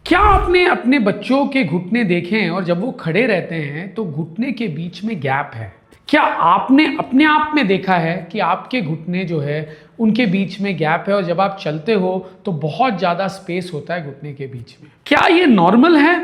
क्या आपने अपने बच्चों के घुटने देखे हैं और जब वो खड़े रहते हैं तो घुटने के बीच में गैप है? क्या आपने अपने आप में देखा है कि आपके घुटने जो है उनके बीच में गैप है और जब आप चलते हो तो बहुत ज़्यादा स्पेस होता है घुटने के बीच में? क्या ये नॉर्मल है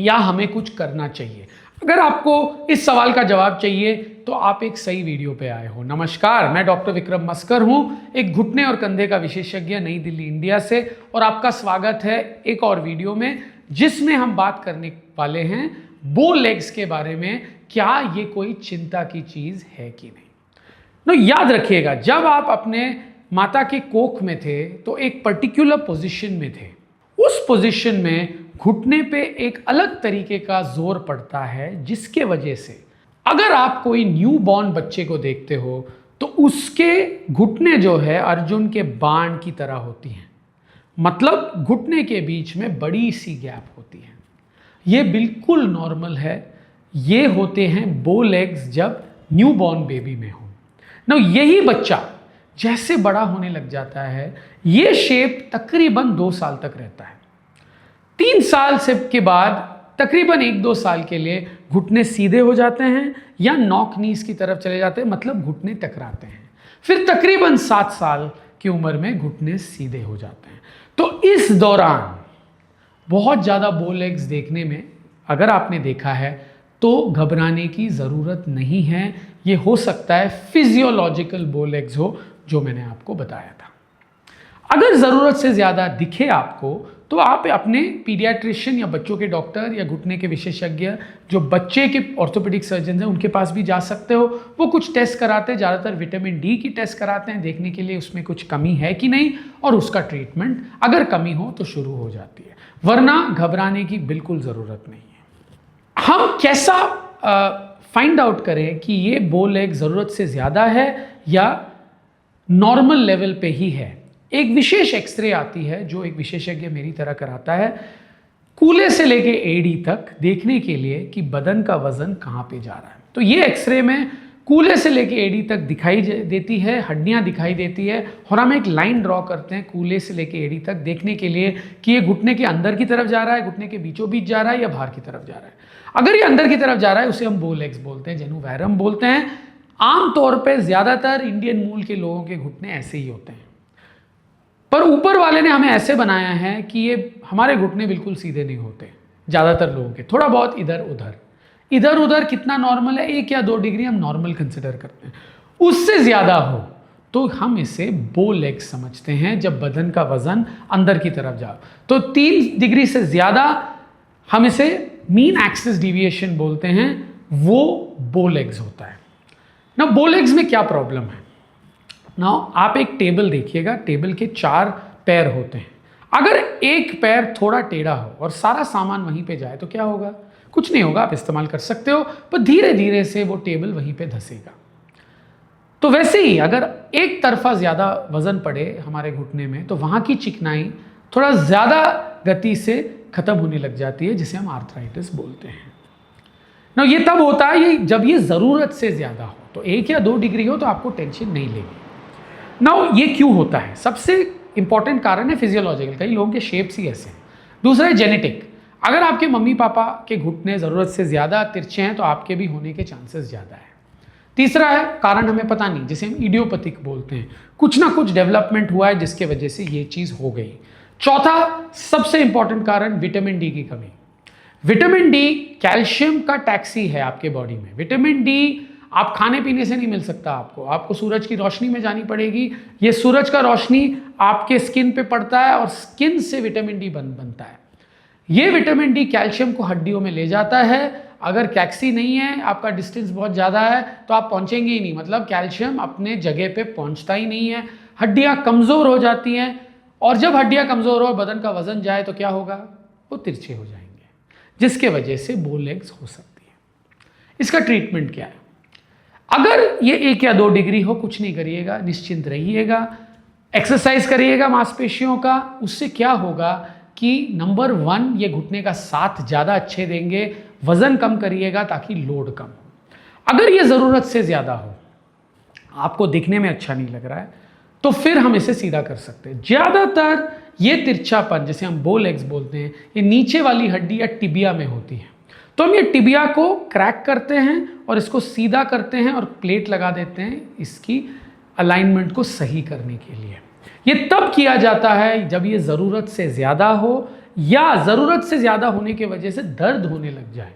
या हमें कुछ करना चाहिए? अगर आपको इस सवाल का जवाब चाहिए तो आप एक सही वीडियो पे आए हो। नमस्कार, मैं डॉक्टर विक्रम मस्कर हूं, एक घुटने और कंधे का विशेषज्ञ नई दिल्ली इंडिया से, और आपका स्वागत है एक और वीडियो में जिसमें हम बात करने वाले हैं बो लेग्स के बारे में। क्या ये कोई चिंता की चीज है कि नहीं? याद रखिएगा, जब आप अपने माता के कोख में थे तो एक पर्टिकुलर पोजीशन में थे। उस पोजीशन में घुटने पे एक अलग तरीके का जोर पड़ता है, जिसके वजह से अगर आप कोई न्यू बॉर्न बच्चे को देखते हो तो उसके घुटने जो है अर्जुन के बाण की तरह होती हैं। मतलब घुटने के बीच में बड़ी सी गैप होती है। ये बिल्कुल नॉर्मल है। ये होते हैं बो लेग्स जब न्यू बॉर्न बेबी में हो। यही बच्चा जैसे बड़ा होने लग जाता है, ये शेप तकरीबन 2 साल तक रहता है। 3 साल से के बाद तकरीबन 1-2 साल के लिए घुटने सीधे हो जाते हैं या नॉक नीज की तरफ चले जाते हैं, मतलब घुटने टकराते हैं। फिर तकरीबन 7 साल की उम्र में घुटने सीधे हो जाते हैं। तो इस दौरान बहुत ज़्यादा बो लेग्स देखने में अगर आपने देखा है तो घबराने की ज़रूरत नहीं है। ये हो सकता है फिजियोलॉजिकल बो लेग्स हो, जो मैंने आपको बताया था। अगर ज़रूरत से ज़्यादा दिखे आपको तो आप अपने पीडियाट्रिशियन या बच्चों के डॉक्टर या घुटने के विशेषज्ञ जो बच्चे के ऑर्थोपेडिक सर्जन हैं उनके पास भी जा सकते हो। वो कुछ टेस्ट कराते हैं, ज़्यादातर विटामिन डी की टेस्ट कराते हैं, देखने के लिए उसमें कुछ कमी है कि नहीं, और उसका ट्रीटमेंट अगर कमी हो तो शुरू हो जाती है, वरना घबराने की बिल्कुल ज़रूरत नहीं है। हम कैसा फाइंड आउट करें कि ये बो लेग ज़रूरत से ज़्यादा है या नॉर्मल लेवल पे ही है? एक विशेष एक्सरे आती है जो एक विशेषज्ञ मेरी तरह कराता है, कूल्हे से लेके एड़ी तक, देखने के लिए कि बदन का वजन कहाँ पे जा रहा है। तो ये एक्सरे में कूल्हे से लेके एड़ी तक दिखाई देती है, हड्डियाँ दिखाई देती है, और हम एक लाइन ड्रॉ करते हैं कूल्हे से लेके एड़ी तक देखने के लिए कि ये घुटने के अंदर की तरफ जा रहा है, घुटने के बीचों बीच जा रहा है या बाहर की तरफ जा रहा है। अगर ये अंदर की तरफ जा रहा है उसे हम बो लेग्स बोलते हैं, जेनु वैरम बोलते हैं। आमतौर पर ज़्यादातर इंडियन मूल के लोगों के घुटने ऐसे ही होते हैं, पर ऊपर वाले ने हमें ऐसे बनाया है कि ये हमारे घुटने बिल्कुल सीधे नहीं होते। ज़्यादातर लोगों के थोड़ा बहुत इधर उधर कितना नॉर्मल है, 1 या 2 डिग्री हम नॉर्मल कंसिडर करते हैं। उससे ज़्यादा हो तो हम इसे बो लेग्स समझते हैं, जब बदन का वजन अंदर की तरफ जाओ। तो 3 डिग्री से ज़्यादा हम इसे मीन एक्सिस डिविएशन बोलते हैं, वो बो लेग्स होता है ना। बो लेग्स में क्या प्रॉब्लम है ना, आप एक टेबल देखिएगा, टेबल के 4 पैर होते हैं। अगर एक पैर थोड़ा टेढ़ा हो और सारा सामान वहीं पे जाए तो क्या होगा? कुछ नहीं होगा, आप इस्तेमाल कर सकते हो, पर धीरे धीरे से वो टेबल वहीं पे धंसेगा। तो वैसे ही अगर एक तरफा ज़्यादा वजन पड़े हमारे घुटने में तो वहाँ की चिकनाई थोड़ा ज़्यादा गति से ख़त्म होने लग जाती है, जिसे हम आर्थराइटिस बोलते हैं ना। ये तब होता है ये जब ये ज़रूरत से ज़्यादा हो, तो 1 या 2 डिग्री हो तो आपको टेंशन नहीं लेगी ना। ये क्यों होता है? सबसे इंपॉर्टेंट कारण है फिजियोलॉजिकल, कई लोगों के शेप्स ही ऐसे हैं। दूसरा है जेनेटिक। अगर आपके मम्मी पापा के घुटने ज़रूरत से ज़्यादा तिरछे हैं तो आपके भी होने के चांसेस ज़्यादा है। तीसरा है कारण हमें पता नहीं, जिसे हम इडियोपैथिक बोलते हैं, कुछ ना कुछ डेवलपमेंट हुआ है जिसके वजह से ये चीज़ हो गई। चौथा सबसे इंपॉर्टेंट कारण विटामिन डी की कमी। विटामिन डी कैल्शियम का टैक्सी है आपके बॉडी में। विटामिन डी आप खाने पीने से नहीं मिल सकता, आपको सूरज की रोशनी में जानी पड़ेगी। ये सूरज का रोशनी आपके स्किन पे पड़ता है और स्किन से विटामिन डी बनता है। ये विटामिन डी कैल्शियम को हड्डियों में ले जाता है। अगर टैक्सी नहीं है, आपका डिस्टेंस बहुत ज़्यादा है, तो आप पहुंचेंगे ही नहीं, मतलब कैल्शियम अपने जगह पे पहुंचता ही नहीं है। हड्डियाँ कमज़ोर हो जाती हैं, और जब हड्डियाँ कमज़ोर हो, बदन का वजन जाए तो क्या होगा? वो तिरछे हो जाएंगे, जिसके वजह से बो लेग्स हो सकती है। इसका ट्रीटमेंट क्या है? अगर ये 1 या 2 डिग्री हो, कुछ नहीं करिएगा, निश्चिंत रहिएगा, एक्सरसाइज करिएगा मांसपेशियों का। उससे क्या होगा कि नंबर 1 ये घुटने का साथ ज़्यादा अच्छे देंगे। वज़न कम करिएगा ताकि लोड कम हो। अगर ये ज़रूरत से ज़्यादा हो, आपको दिखने में अच्छा नहीं लग रहा है, तो फिर हम इसे सीधा कर सकते हैं। ज़्यादातर ये तिरछापन जिसे हम बो लेग्स बोलते हैं, ये नीचे वाली हड्डी या टिबिया में होती है। तो हम ये टिबिया को क्रैक करते हैं और इसको सीधा करते हैं और प्लेट लगा देते हैं इसकी अलाइनमेंट को सही करने के लिए। ये तब किया जाता है जब ये ज़रूरत से ज़्यादा हो या ज़रूरत से ज़्यादा होने की वजह से दर्द होने लग जाए,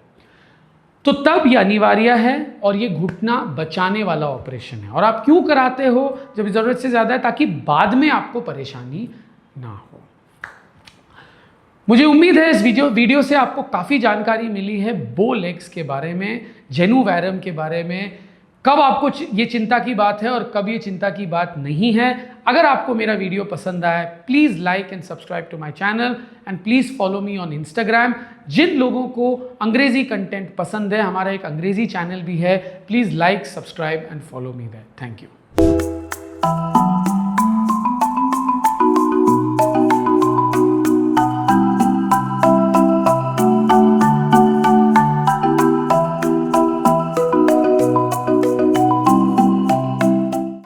तो तब ये अनिवार्य है और ये घुटना बचाने वाला ऑपरेशन है। और आप क्यों कराते हो? जब ज़रूरत से ज़्यादा है, ताकि बाद में आपको परेशानी ना हो। मुझे उम्मीद है इस वीडियो से आपको काफ़ी जानकारी मिली है बो लेग्स के बारे में, जेनु वैरम के बारे में, कब आपको ये चिंता की बात है और कब ये चिंता की बात नहीं है। अगर आपको मेरा वीडियो पसंद आए, please like and subscribe to my channel and please follow me on Instagram. जिन लोगों को अंग्रेज़ी कंटेंट पसंद है, हमारा एक अंग्रेज़ी चैनल भी है, please like, subscribe and follow me there. Thank you.